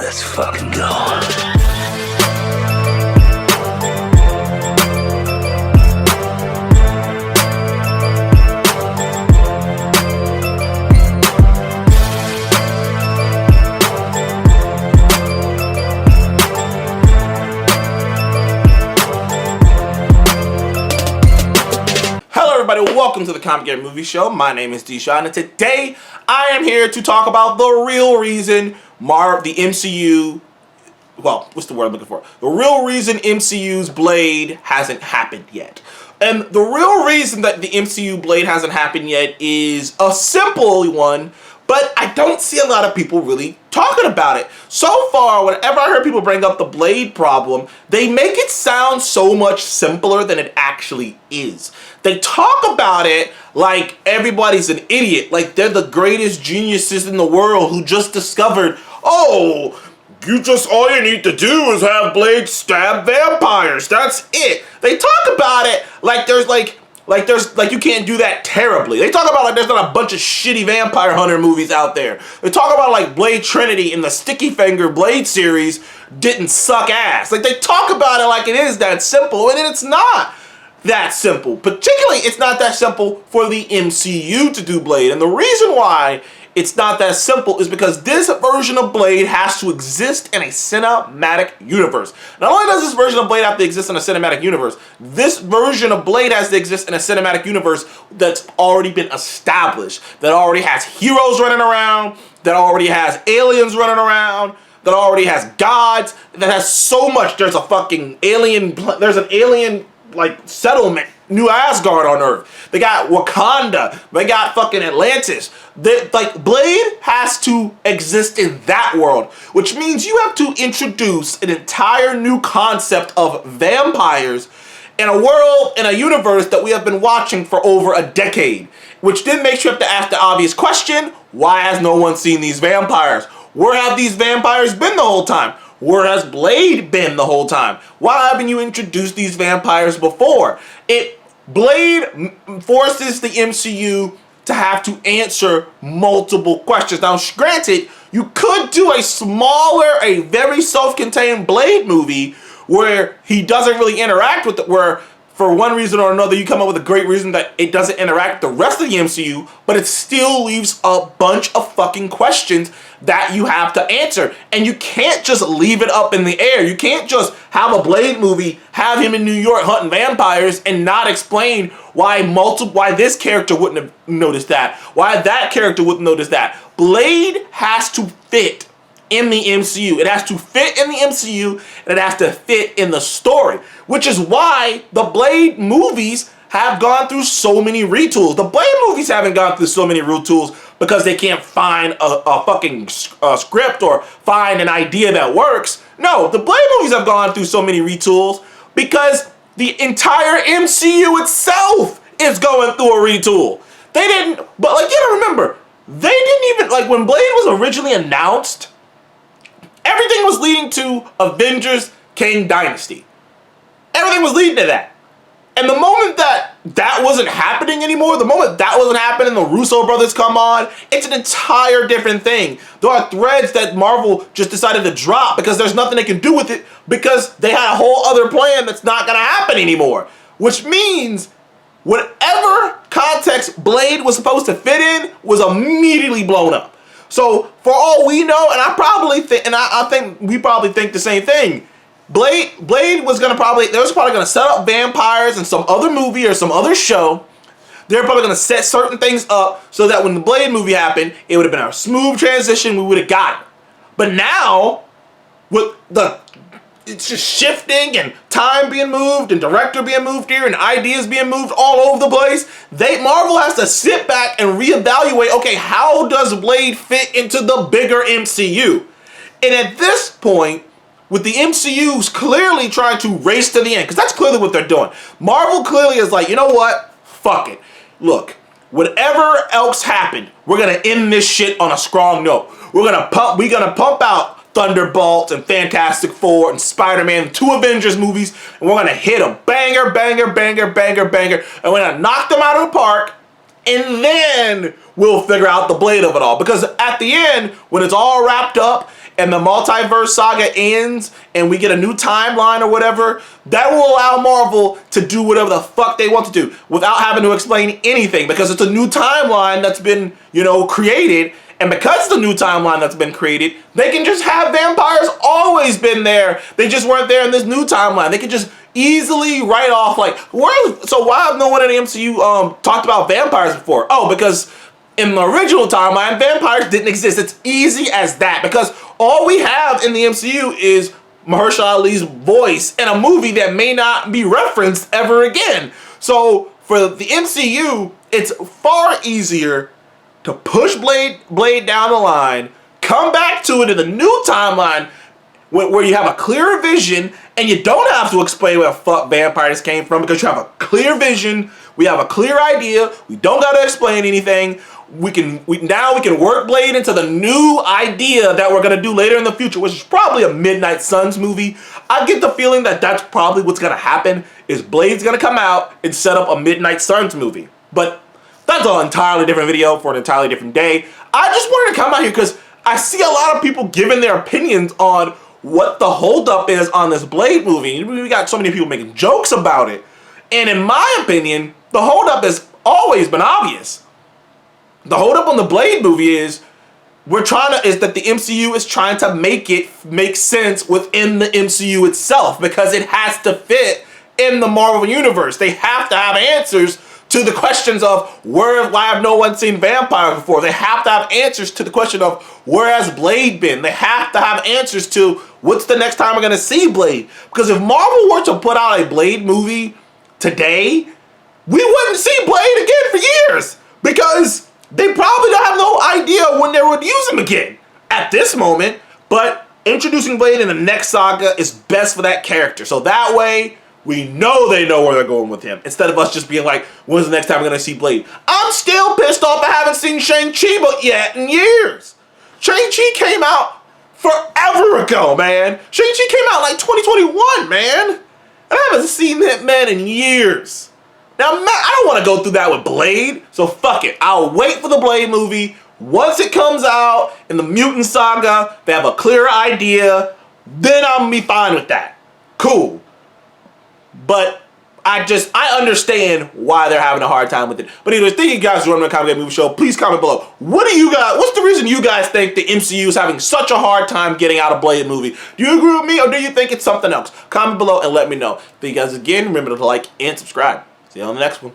Let's fucking go. Everybody, welcome to the Comic Game Movie Show. My name is Deshaun, and today I am here to talk about the real reason the MCU, well, what's the word I'm looking for? The real reason MCU's Blade hasn't happened yet. And the real reason that the MCU Blade hasn't happened yet is a simple one, but I don't see a lot of people really talking about it. So far, whenever I heard people bring up the Blade problem, they make it sound so much simpler than it actually is. They talk about it like everybody's an idiot, like they're the greatest geniuses in the world who just discovered, oh, all you need to do is have Blade stab vampires. That's it. They talk about it like you can't do that terribly. They talk about like there's not a bunch of shitty vampire hunter movies out there. They talk about like Blade Trinity in the Sticky Finger Blade series didn't suck ass. Like they talk about it like it is that simple, and it's not that simple. Particularly, it's not that simple for the MCU to do Blade. And the reason why it's not that simple is because this version of Blade has to exist in a cinematic universe. Not only does this version of Blade have to exist in a cinematic universe, this version of Blade has to exist in a cinematic universe that's already been established, that already has heroes running around, that already has aliens running around, that already has gods, that has so much. There's an alien like settlement, New Asgard on Earth. They got Wakanda. They got fucking Atlantis. Blade has to exist in that world, which means you have to introduce an entire new concept of vampires in a world, in a universe that we have been watching for over a decade, which then makes you have to ask the obvious question, why has no one seen these vampires? Where have these vampires been the whole time? Where has Blade been the whole time? Why haven't you introduced these vampires before? Blade forces the MCU to have to answer multiple questions. Now, granted, you could do a very self-contained Blade movie where he doesn't really interact with it, where for one reason or another, you come up with a great reason that it doesn't interact with the rest of the MCU, but it still leaves a bunch of fucking questions that you have to answer. And you can't just leave it up in the air. You can't just have a Blade movie, have him in New York hunting vampires, and not explain why this character wouldn't have noticed that, why that character wouldn't notice that. Blade has to fit in the MCU. It has to fit in the MCU, and it has to fit in the story, which is why the Blade movies have gone through so many retools. The Blade movies haven't gone through so many retools because they can't find a fucking script or find an idea that works. No, the Blade movies have gone through so many retools because the entire MCU itself is going through a retool. You gotta remember, they didn't even, like when Blade was originally announced, everything was leading to Avengers Kang Dynasty. Everything was leading to that. And the moment that wasn't happening anymore, the moment that wasn't happening, the Russo brothers come on, it's an entire different thing. There are threads that Marvel just decided to drop because there's nothing they can do with it because they had a whole other plan that's not going to happen anymore. Which means whatever context Blade was supposed to fit in was immediately blown up. So for all we know, and I think we probably think the same thing, Blade was probably gonna set up vampires in some other movie or some other show. They're probably gonna set certain things up so that when the Blade movie happened, it would have been a smooth transition. We would have got it. But now, it's just shifting and time being moved and director being moved here and ideas being moved all over the place. Marvel has to sit back and reevaluate, okay, how does Blade fit into the bigger MCU? And at this point, with the MCU's clearly trying to race to the end, because that's clearly what they're doing. Marvel clearly is like, you know what? Fuck it. Look, whatever else happened, we're gonna end this shit on a strong note. We're gonna pump out Thunderbolt and Fantastic Four and Spider-Man, 2 Avengers movies, and we're gonna hit them banger, banger, banger, banger, banger, and we're gonna knock them out of the park, and then we'll figure out the Blade of it all. Because at the end, when it's all wrapped up and the multiverse saga ends and we get a new timeline or whatever, that will allow Marvel to do whatever the fuck they want to do without having to explain anything, because it's a new timeline that's been, you know, created. And because it's a new timeline that's been created, they can just have vampires always been there. They just weren't there in this new timeline. They can just easily write off, like, so why have no one in the MCU talked about vampires before? Oh, because in the original timeline, vampires didn't exist. It's easy as that, because all we have in the MCU is Mahershala Ali's voice in a movie that may not be referenced ever again. So for the MCU, it's far easier to push Blade down the line, come back to it in the new timeline where you have a clearer vision and you don't have to explain where the fuck vampires came from, because you have a clear vision, we have a clear idea, we don't gotta explain anything. We can work Blade into the new idea that we're gonna do later in the future, which is probably a Midnight Suns movie. I get the feeling that that's probably what's gonna happen, is Blade's gonna come out and set up a Midnight Suns movie. But that's an entirely different video for an entirely different day. I just wanted to come out here because I see a lot of people giving their opinions on what the holdup is on this Blade movie. We got so many people making jokes about it. And in my opinion, the holdup has always been obvious. The holdup on the Blade movie is that the MCU is trying to make it make sense within the MCU itself, because it has to fit in the Marvel Universe. They have to have answers to the questions of why have no one seen vampires before? They have to have answers to the question of where has Blade been? They have to have answers to what's the next time we're gonna see Blade? Because if Marvel were to put out a Blade movie today, we wouldn't see Blade again for years, because they probably don't have no idea when they would use him again at this moment. But introducing Blade in the next saga is best for that character, so that way we know they know where they're going with him, instead of us just being like, when's the next time we're gonna see Blade? I'm still pissed off I haven't seen Shang-Chi yet in years. Shang-Chi came out forever ago, man. Shang-Chi came out like 2021, man. I haven't seen that man in years. Now, I don't want to go through that with Blade, so fuck it. I'll wait for the Blade movie. Once it comes out in the Mutant Saga, they have a clearer idea, then I'll be fine with that. Cool. But I understand why they're having a hard time with it. But anyways, thank you guys for joining the Comic Game Movie Show. Please comment below. What's the reason you guys think the MCU is having such a hard time getting out a Blade movie? Do you agree with me, or do you think it's something else? Comment below and let me know. Thank you guys again. Remember to like and subscribe. See you on the next one.